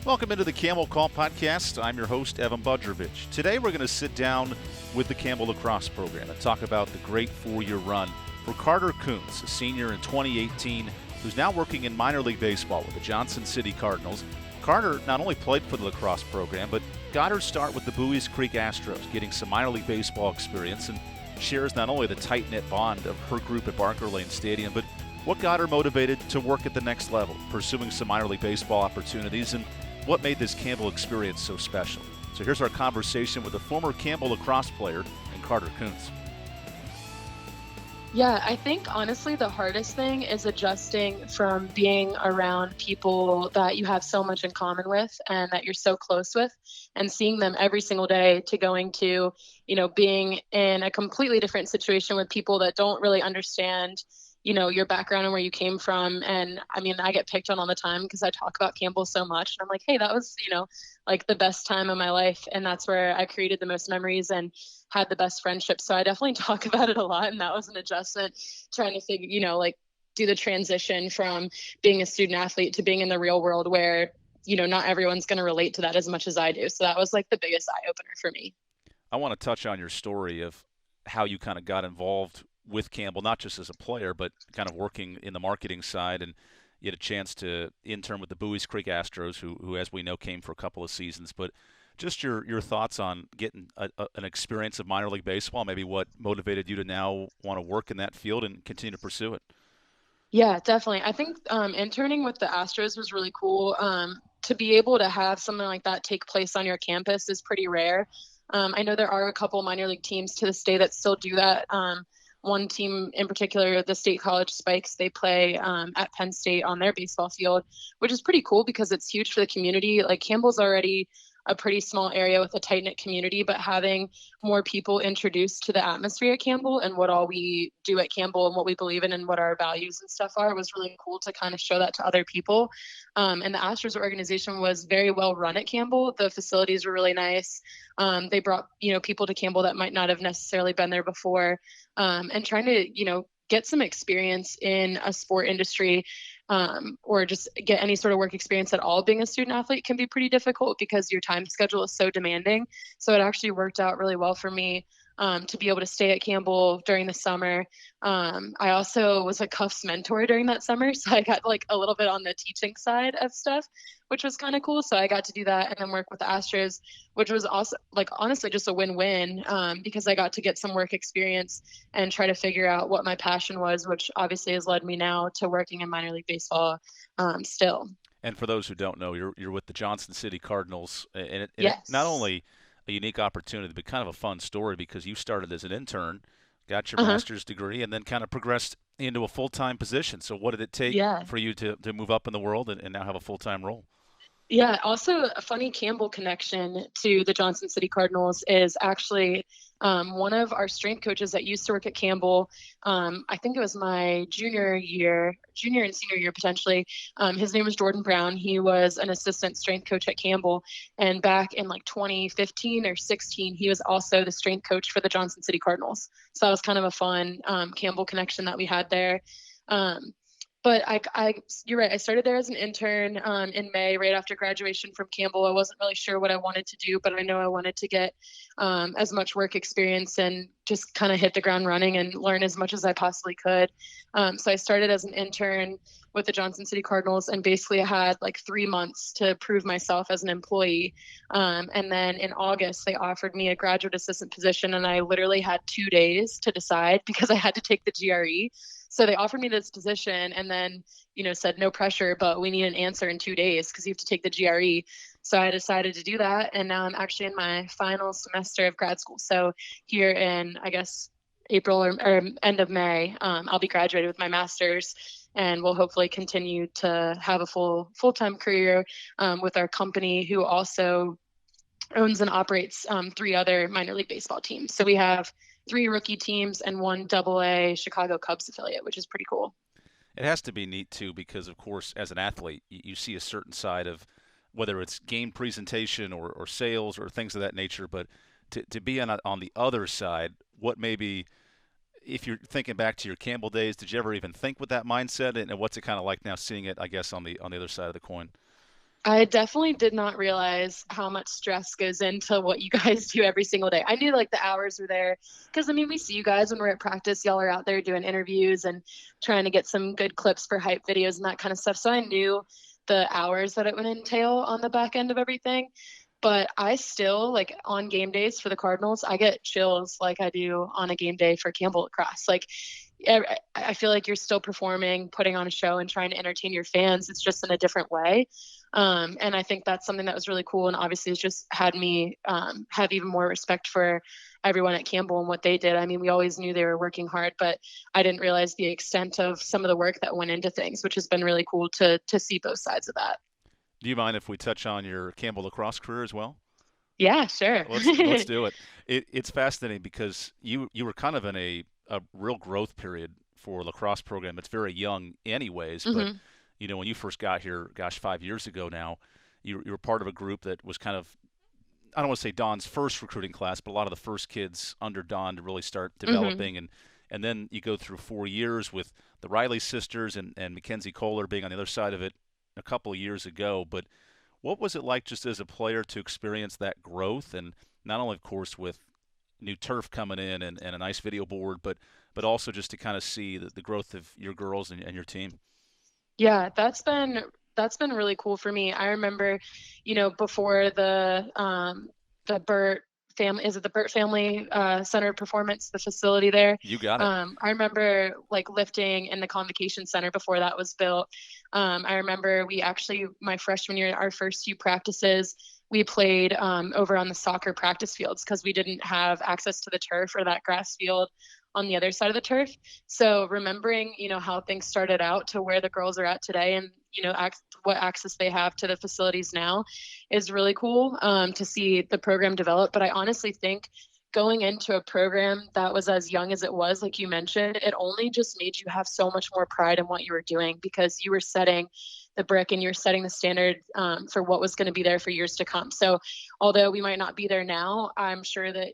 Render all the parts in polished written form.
Welcome into the Camel Call podcast. I'm your host, Evan Budrovich. Today we're going to sit down with the Campbell Lacrosse program and talk about the great four-year run for Carter Koontz, a senior in 2018, who's now working in minor league baseball with the Johnson City Cardinals. Carter not only played for the lacrosse program, but got her start with the Buies Creek Astros, getting some minor league baseball experience, and shares not only the tight-knit bond of her group at Barker Lane Stadium, but what got her motivated to work at the next level, pursuing some minor league baseball opportunities, and what made this Campbell experience so special. So here's our conversation with a former Campbell lacrosse player and Carter Koontz. Yeah, I think honestly the hardest thing is adjusting from being around people that you have so much in common with and that you're so close with, and seeing them every single day, to going to, being in a completely different situation with people that don't really understand your background and where you came from. And I mean, I get picked on all the time because I talk about Campbell so much. And I'm like, hey, that was, like the best time of my life. And that's where I created the most memories and had the best friendships. So I definitely talk about it a lot. And that was an adjustment, trying to figure, do the transition from being a student athlete to being in the real world where, not everyone's going to relate to that as much as I do. So that was like the biggest eye opener for me. I want to touch on your story of how you kind of got involved with Campbell, not just as a player, but kind of working in the marketing side, and you had a chance to intern with the Buies Creek Astros, who as we know, came for a couple of seasons. But just your thoughts on getting an experience of minor league baseball, maybe what motivated you to now want to work in that field and continue to pursue it. Yeah, definitely. I think interning with the Astros was really cool. To be able to have something like that take place on your campus is pretty rare. I know there are a couple minor league teams to this day that still do that. One team in particular, the State College Spikes, they play at Penn State on their baseball field, which is pretty cool because it's huge for the community. Like, Campbell's already a pretty small area with a tight-knit community, but having more people introduced to the atmosphere at Campbell and what all we do at Campbell and what we believe in and what our values and stuff are was really cool to kind of show that to other people. And the Astros organization was very well run at Campbell. The facilities were really nice. They brought, people to Campbell that might not have necessarily been there before, and trying to, get some experience in a sport industry, or just get any sort of work experience at all. Being a student athlete can be pretty difficult because your time schedule is so demanding. So it actually worked out really well for me to be able to stay at Campbell during the summer. I also was a Cuffs mentor during that summer, so I got like a little bit on the teaching side of stuff, which was kind of cool. So I got to do that and then work with the Astros, which was also like honestly just a win-win, because I got to get some work experience and try to figure out what my passion was, which obviously has led me now to working in minor league baseball still. And for those who don't know, you're with the Johnson City Cardinals, and Yes. not only a unique opportunity, but kind of a fun story because you started as an intern, got your master's degree, and then kind of progressed into a full-time position. So what did it take for you to move up in the world and now have a full-time role? Yeah, also a funny Campbell connection to the Johnson City Cardinals is actually one of our strength coaches that used to work at Campbell. I think it was my junior and senior year potentially. His name was Jordan Brown. He was an assistant strength coach at Campbell. And back in like 2015 or 16, he was also the strength coach for the Johnson City Cardinals. So that was kind of a fun Campbell connection that we had there. But you're right. I started there as an intern in May, right after graduation from Campbell. I wasn't really sure what I wanted to do, but I know I wanted to get as much work experience and just kind of hit the ground running and learn as much as I possibly could. So I started as an intern with the Johnson City Cardinals, and basically I had like 3 months to prove myself as an employee. And then in August, they offered me a graduate assistant position, and I literally had 2 days to decide because I had to take the GRE. So they offered me this position and then, said no pressure, but we need an answer in 2 days because you have to take the GRE. So I decided to do that. And now I'm actually in my final semester of grad school. So here in, I guess, April or end of May, I'll be graduated with my master's, and we'll hopefully continue to have a full-time career with our company, who also owns and operates 3 other minor league baseball teams. So we have 3 rookie teams and 1 AA Chicago Cubs affiliate, which is pretty cool. It has to be neat, too, because, of course, as an athlete, you see a certain side of whether it's game presentation or sales or things of that nature. But to be on the other side, what maybe, if you're thinking back to your Campbell days, did you ever even think with that mindset? And what's it kind of like now seeing it, I guess, on the other side of the coin? I definitely did not realize how much stress goes into what you guys do every single day. I knew like the hours were there because I mean, we see you guys when we're at practice. Y'all are out there doing interviews and trying to get some good clips for hype videos and that kind of stuff. So I knew the hours that it would entail on the back end of everything. But I still, like, on game days for the Cardinals, I get chills like I do on a game day for Campbell Lacrosse. Like, I feel like you're still performing, putting on a show, and trying to entertain your fans. It's just in a different way. And I think that's something that was really cool. And obviously, it's just had me have even more respect for everyone at Campbell and what they did. I mean, we always knew they were working hard, but I didn't realize the extent of some of the work that went into things, which has been really cool to see both sides of that. Do you mind if we touch on your Campbell Lacrosse career as well? Yeah, sure. Let's do it. It's fascinating because you were kind of in a real growth period for lacrosse program. It's very young, anyways. But Hmm. when you first got here, gosh, 5 years ago now, you were part of a group that was kind of, I don't want to say Don's first recruiting class, but a lot of the first kids under Don to really start Hmm. developing. And then you go through 4 years with the Riley sisters and Mackenzie Kohler being on the other side of it a couple of years ago. But what was it like just as a player to experience that growth, and not only, of course, with new turf coming in and a nice video board, but also just to kind of see the growth of your girls and your team? Yeah, that's been really cool for me. I remember, before the Burt family, is it the Burt Family Center Performance, the facility there? You got it. I remember like lifting in the Convocation Center before that was built. I remember we actually, my freshman year, our first few practices, we played over on the soccer practice fields because we didn't have access to the turf or that grass field on the other side of the turf. So remembering, how things started out to where the girls are at today, and what access they have to the facilities now, is really cool to see the program develop. But I honestly think going into a program that was as young as it was, like you mentioned, it only just made you have so much more pride in what you were doing because you were setting the brick and you're setting the standard for what was going to be there for years to come. So although we might not be there now, I'm sure that,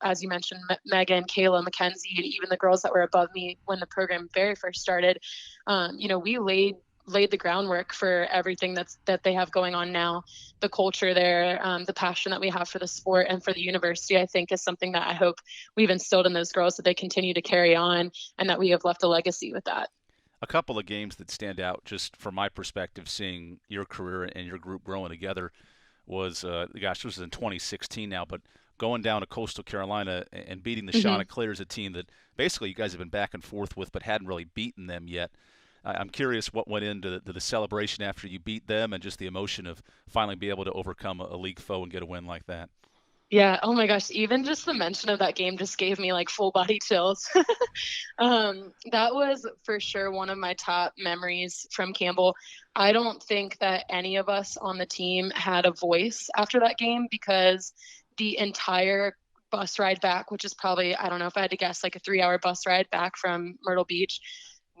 as you mentioned, Megan, Kayla, Mackenzie, and even the girls that were above me when the program very first started, we laid the groundwork for everything that they have going on now. The culture there, the passion that we have for the sport and for the university, I think is something that I hope we've instilled in those girls, that they continue to carry on and that we have left a legacy with that. A couple of games that stand out, just from my perspective, seeing your career and your group growing together, was, gosh, this was in 2016 now, but going down to Coastal Carolina and beating the Mm-hmm. Chanticleers, a team that basically you guys have been back and forth with, but hadn't really beaten them yet. I'm curious what went into the celebration after you beat them, and just the emotion of finally be able to overcome a league foe and get a win like that. Yeah. Oh my gosh. Even just the mention of that game just gave me like full body chills. That was for sure one of my top memories from Campbell. I don't think that any of us on the team had a voice after that game because the entire bus ride back, which is probably, I don't know if I had to guess, like a 3 hour bus ride back from Myrtle Beach,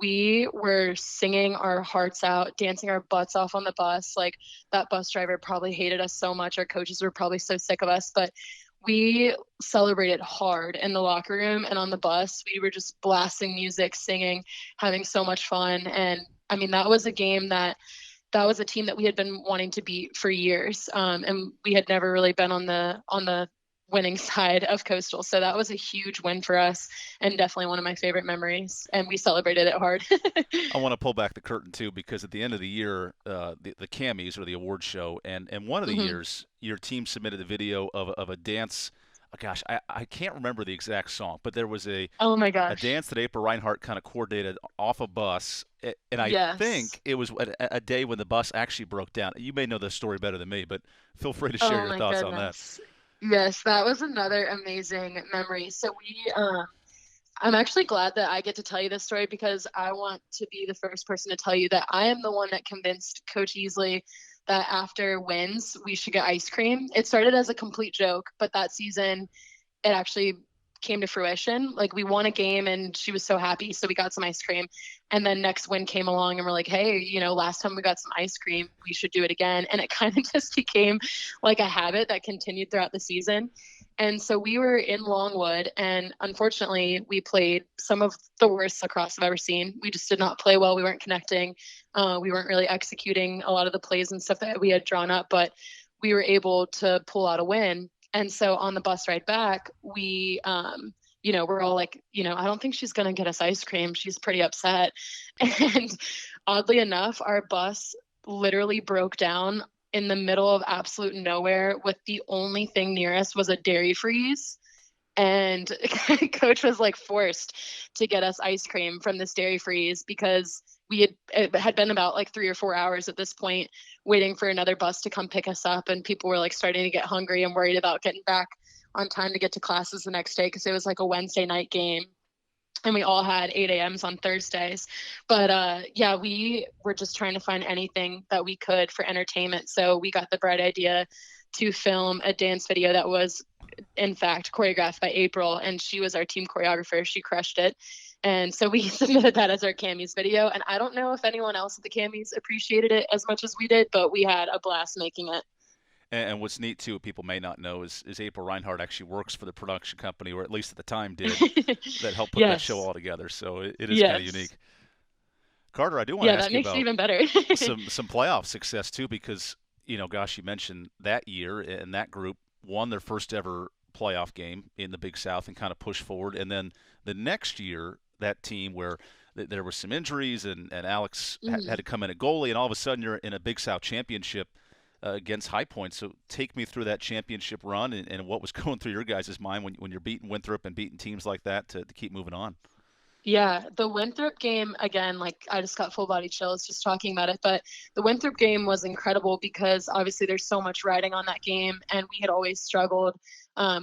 we were singing our hearts out, dancing our butts off on the bus. Like, that bus driver probably hated us so much. Our coaches were probably so sick of us, but we celebrated hard in the locker room and on the bus. We were just blasting music, singing, having so much fun. And I mean, that was a team that we had been wanting to beat for years. And we had never really been on the winning side of Coastal. So that was a huge win for us and definitely one of my favorite memories. And we celebrated it hard. I want to pull back the curtain too, because at the end of the year, the Camis, or the award show, and one of the Hmm. years, your team submitted a video of a dance. Gosh, I can't remember the exact song, but there was Oh my a gosh. dance that April Reinhart kind of coordinated off a bus, and I Yes. think it was a day when the bus actually broke down. You may know the story better than me, but feel free to share Oh your my thoughts on that. goodness. Yes, that was another amazing memory. So I'm actually glad that I get to tell you this story because I want to be the first person to tell you that I am the one that convinced Coach Easley that after wins, we should get ice cream. It started as a complete joke, but that season it actually came to fruition. Like, we won a game and she was so happy. So we got some ice cream. And then next win came along and we're like, hey, last time we got some ice cream, we should do it again. And it kind of just became like a habit that continued throughout the season. And so we were in Longwood, and unfortunately, we played some of the worst lacrosse I've ever seen. We just did not play well. We weren't connecting. We weren't really executing a lot of the plays and stuff that we had drawn up, but we were able to pull out a win. And so on the bus ride back, we're all like, I don't think she's going to get us ice cream. She's pretty upset. And oddly enough, our bus literally broke down in the middle of absolute nowhere with the only thing near us was a dairy freeze. And coach was like forced to get us ice cream from this dairy freeze because it had been about like 3 or 4 hours at this point waiting for another bus to come pick us up. And people were like starting to get hungry and worried about getting back on time to get to classes the next day because it was like a Wednesday night game. And we all had 8 a.m.s on Thursdays. But we were just trying to find anything that we could for entertainment. So we got the bright idea to film a dance video that was, in fact, choreographed by April. And she was our team choreographer. She crushed it. And so we submitted that as our Cammy's video. And I don't know if anyone else at the Cammy's appreciated it as much as we did, but we had a blast making it. And what's neat, too, people may not know, is April Reinhardt actually works for the production company, or at least at the time did, that helped put that show all together. So it is kind of unique. Carter, I do want to ask you about that makes it even better. some playoff success, too, because, you mentioned that year and that group won their first ever playoff game in the Big South and kind of pushed forward. And then the next year, that team where there were some injuries and Alex had to come in at goalie, and all of a sudden you're in a Big South championship against High Point. So take me through that championship run and what was going through your guys' mind when you're beating Winthrop and beating teams like that to keep moving on. Yeah, the Winthrop game, again, like I just got full body chills just talking about it. But the Winthrop game was incredible because obviously there's so much riding on that game. And we had always struggled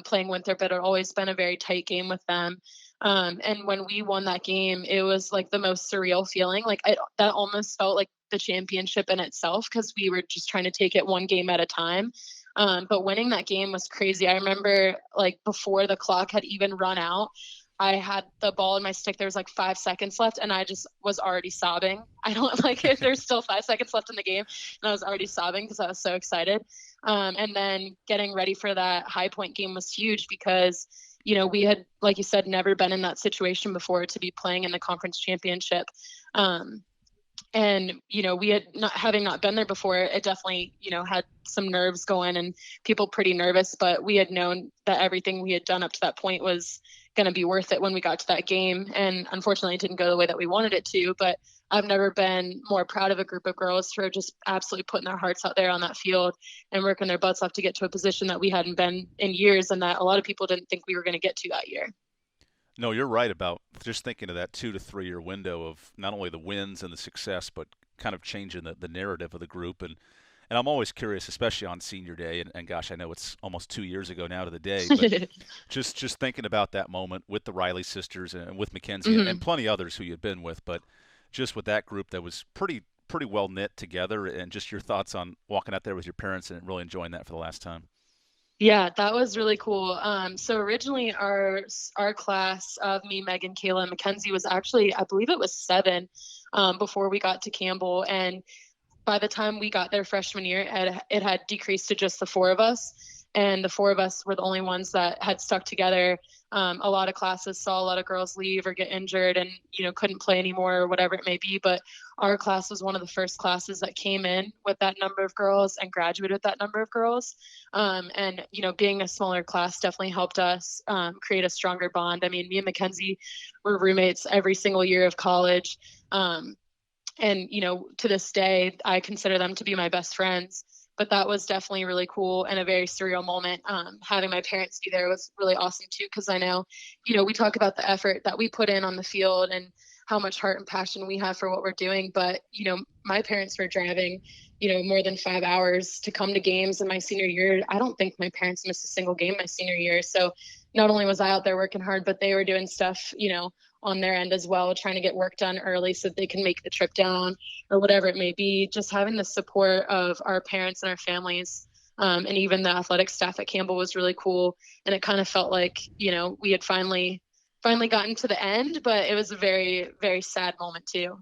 playing Winthrop. It had always been a very tight game with them. And when we won that game, it was like the most surreal feeling. Like that almost felt like the championship in itself because we were just trying to take it one game at a time. But winning that game was crazy. I remember like before the clock had even run out, I had the ball in my stick. There was like 5 seconds left and I just was already sobbing. I don't like if there's still 5 seconds left in the game and I was already sobbing because I was so excited. And then getting ready for that High Point game was huge because, we had, like you said, never been in that situation before to be playing in the conference championship. And, we had having not been there before, it definitely, had some nerves going and people pretty nervous, but we had known that everything we had done up to that point was going to be worth it when we got to that game. And unfortunately it didn't go the way that we wanted it to, but I've never been more proud of a group of girls for just absolutely putting their hearts out there on that field and working their butts off to get to a position that we hadn't been in years and that a lot of people didn't think we were going to get to that year. No, you're right about just thinking of that 2 to 3 year window of not only the wins and the success, but kind of changing the narrative of the group. And I'm always curious, especially on senior day, and gosh, I know it's almost 2 years ago now to the day, but just thinking about that moment with the Riley sisters and with Mackenzie and plenty others who you've been with, but just with that group that was pretty well knit together, and just your thoughts on walking out there with your parents and really enjoying that for the last time. Yeah, that was really cool. So originally our class of me, Megan, Kayla, and Mackenzie was actually, I believe it was 7 before we got to Campbell. And by the time we got there freshman year, it had decreased to just the 4 of us. And the 4 of us were the only ones that had stuck together. A lot of classes saw a lot of girls leave or get injured and, couldn't play anymore or whatever it may be. But our class was one of the first classes that came in with that number of girls and graduated with that number of girls. And, being a smaller class definitely helped us create a stronger bond. I mean, me and Mackenzie were roommates every single year of college. And, to this day, I consider them to be my best friends. But that was definitely really cool and a very surreal moment. Having my parents be there was really awesome too, because I know, we talk about the effort that we put in on the field and how much heart and passion we have for what we're doing. But, my parents were driving, more than 5 hours to come to games in my senior year. I don't think my parents missed a single game my senior year. So not only was I out there working hard, but they were doing stuff, on their end as well, trying to get work done early so that they can make the trip down or whatever it may be. Just having the support of our parents and our families and even the athletic staff at Campbell was really cool. And it kind of felt like, we had finally gotten to the end, but it was a very, very sad moment too.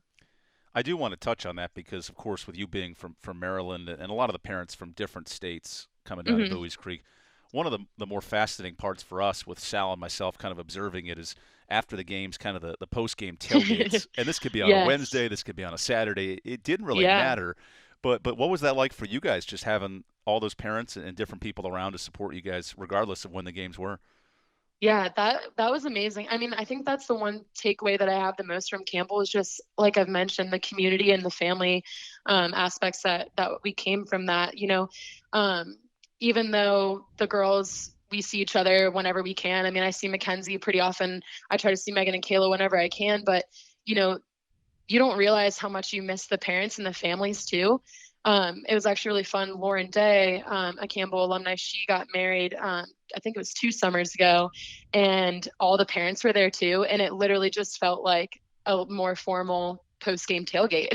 I do want to touch on that because, of course, with you being from Maryland and a lot of the parents from different states coming down to Bowie's Creek, one of the more fascinating parts for us with Sal and myself kind of observing it is after the games, kind of the post-game tailgates. And this could be on a Yes. Wednesday, this could be on a Saturday. It didn't really Yeah. matter. But what was that like for you guys, just having all those parents and different people around to support you guys, regardless of when the games were? Yeah, that was amazing. I mean, I think that's the one takeaway that I have the most from Campbell is just like I've mentioned, the community and the family aspects that we came from that. Um, even though the girls we see each other whenever we can. I mean, I see Mackenzie pretty often. I try to see Megan and Kayla whenever I can, but you know, you don't realize how much you miss the parents and the families too. It was actually really fun. Lauren Day, a Campbell alumni, she got married, I think it was 2 summers ago, and all the parents were there too. And it literally just felt like a more formal post game tailgate.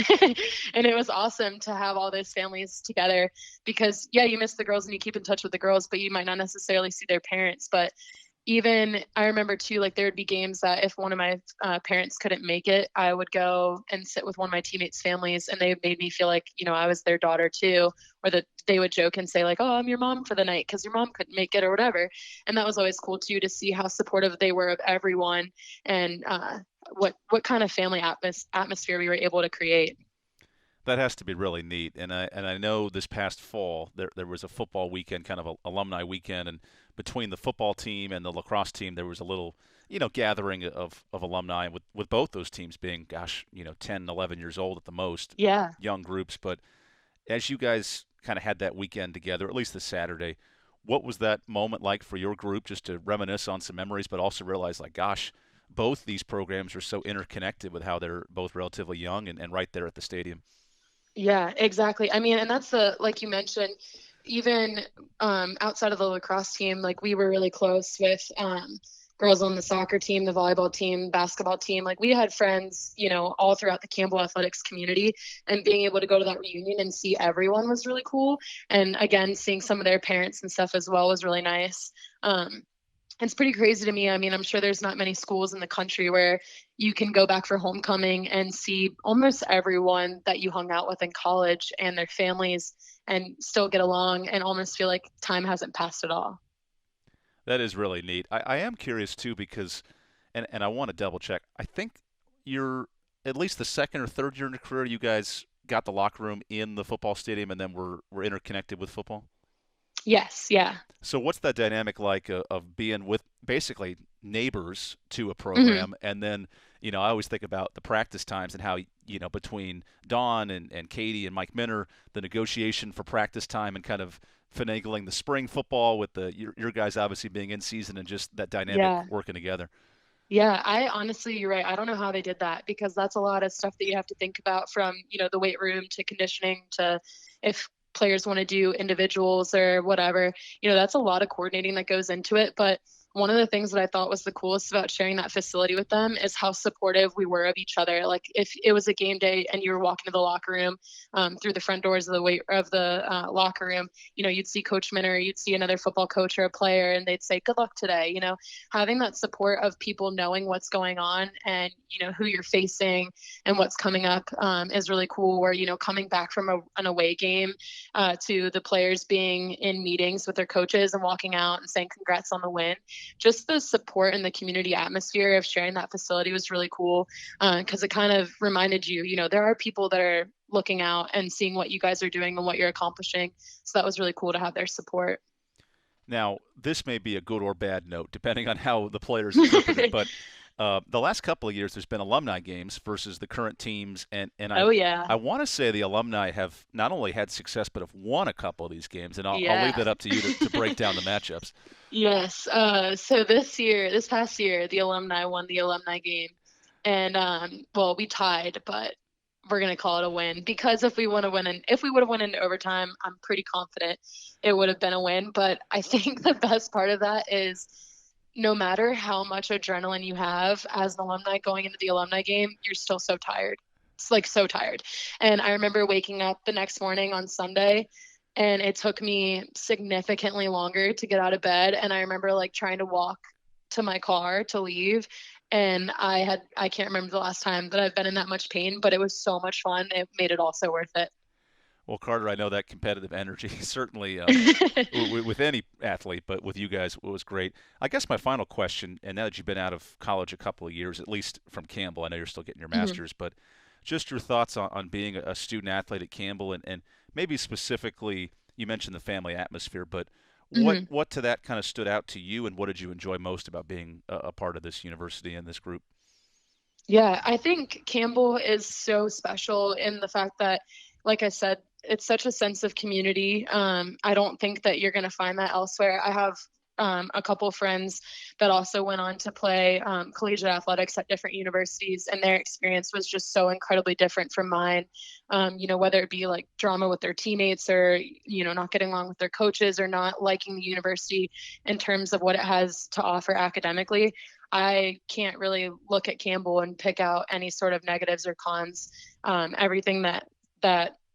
And it was awesome to have all those families together because, yeah, you miss the girls and you keep in touch with the girls, but you might not necessarily see their parents. But even I remember too, like there would be games that if one of my parents couldn't make it, I would go and sit with one of my teammates' families, and they made me feel like I was their daughter too, or that they would joke and say like, "Oh, I'm your mom for the night because your mom couldn't make it or whatever," and that was always cool too to see how supportive they were of everyone and what kind of family atmosphere we were able to create. That has to be really neat. And I know this past fall there was a football weekend, kind of a alumni weekend, and between the football team and the lacrosse team, there was a little gathering of alumni with both those teams being, gosh, 10, 11 years old at the most, Yeah. young groups. But as you guys kind of had that weekend together, at least this Saturday, what was that moment like for your group, just to reminisce on some memories, but also realize, like, gosh, both these programs are so interconnected with how they're both relatively young and right there at the stadium. Yeah, exactly. I mean, and that's the like you mentioned, even outside of the lacrosse team, like we were really close with girls on the soccer team, the volleyball team, basketball team. Like we had friends, all throughout the Campbell athletics community, and being able to go to that reunion and see everyone was really cool. And again, seeing some of their parents and stuff as well was really nice. It's pretty crazy to me. I mean, I'm sure there's not many schools in the country where you can go back for homecoming and see almost everyone that you hung out with in college and their families and still get along and almost feel like time hasn't passed at all. That is really neat. I am curious too because, and I want to double check. I think you're at least the second or third year in your career, you guys got the locker room in the football stadium, and then were interconnected with football. Yes, yeah. So what's that dynamic like of being with basically neighbors to a Hmm. program, and then I always think about the practice times and how between Dawn and Katie and Mike Minner, the negotiation for practice time and kind of finagling the spring football with your guys obviously being in season and just that dynamic Yeah. working together. Yeah, I honestly, you're right. I don't know how they did that because that's a lot of stuff that you have to think about from, the weight room to conditioning to if players want to do individuals or whatever. That's a lot of coordinating that goes into it. But one of the things that I thought was the coolest about sharing that facility with them is how supportive we were of each other. Like if it was a game day and you were walking to the locker room through the front doors of the locker room, you'd see Coach Minner, you'd see another football coach or a player, and they'd say, "Good luck today." Having that support of people knowing what's going on and who you're facing and what's coming up is really cool. Where coming back from an away game to the players being in meetings with their coaches and walking out and saying congrats on the win, just the support and the community atmosphere of sharing that facility was really cool because it kind of reminded you there are people that are looking out and seeing what you guys are doing and what you're accomplishing. So that was really cool to have their support. Now, this may be a good or bad note, depending on how the players interpret it, but the last couple of years, there's been alumni games versus the current teams, and I Oh yeah. I want to say the alumni have not only had success, but have won a couple of these games, and I'll leave Yeah. that up to you to break down the matchups. Yes. So this past year, the alumni won the alumni game, and well, we tied, but we're gonna call it a win because if we would have won in overtime, I'm pretty confident it would have been a win. But I think the best part of that is no matter how much adrenaline you have as an alumni going into the alumni game, you're still so tired. It's like so tired. And I remember waking up the next morning on Sunday and it took me significantly longer to get out of bed. And I remember like trying to walk to my car to leave. And I can't remember the last time that I've been in that much pain, but it was so much fun. It made it all so worth it. Well, Carter, I know that competitive energy certainly with any athlete, but with you guys, it was great. I guess my final question, and now that you've been out of college a couple of years, at least from Campbell, I know you're still getting your Mhm. master's, but just your thoughts on being a student athlete at Campbell, and maybe specifically, you mentioned the family atmosphere, but what Mhm. what to that kind of stood out to you, and what did you enjoy most about being a part of this university and this group? Yeah, I think Campbell is so special in the fact that, like I said, it's such a sense of community. I don't think that you're going to find that elsewhere. I have a couple friends that also went on to play collegiate athletics at different universities, and their experience was just so incredibly different from mine. Whether it be like drama with their teammates or, not getting along with their coaches or not liking the university in terms of what it has to offer academically. I can't really look at Campbell and pick out any sort of negatives or cons. Everything that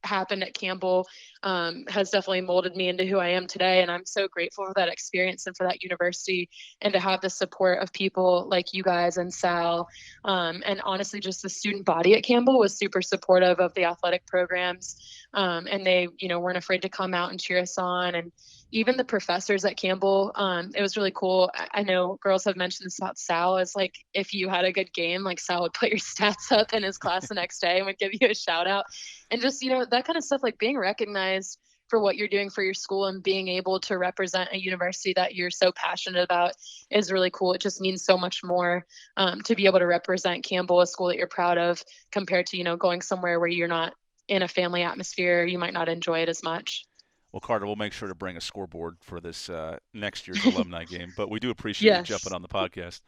happened at Campbell has definitely molded me into who I am today, and I'm so grateful for that experience and for that university, and to have the support of people like you guys and Sal, and honestly, just the student body at Campbell was super supportive of the athletic programs, and they, weren't afraid to come out and cheer us on, and even the professors at Campbell, it was really cool. I know girls have mentioned this about Sal, is like if you had a good game, like Sal would put your stats up in his class the next day and would give you a shout out. And just, that kind of stuff, like being recognized for what you're doing for your school and being able to represent a university that you're so passionate about is really cool. It just means so much more to be able to represent Campbell, a school that you're proud of, compared to, going somewhere where you're not in a family atmosphere, you might not enjoy it as much. Well, Carter, we'll make sure to bring a scoreboard for this next year's alumni game. But we do appreciate you jumping Yes. on the podcast.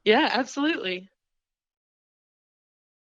Yeah, absolutely.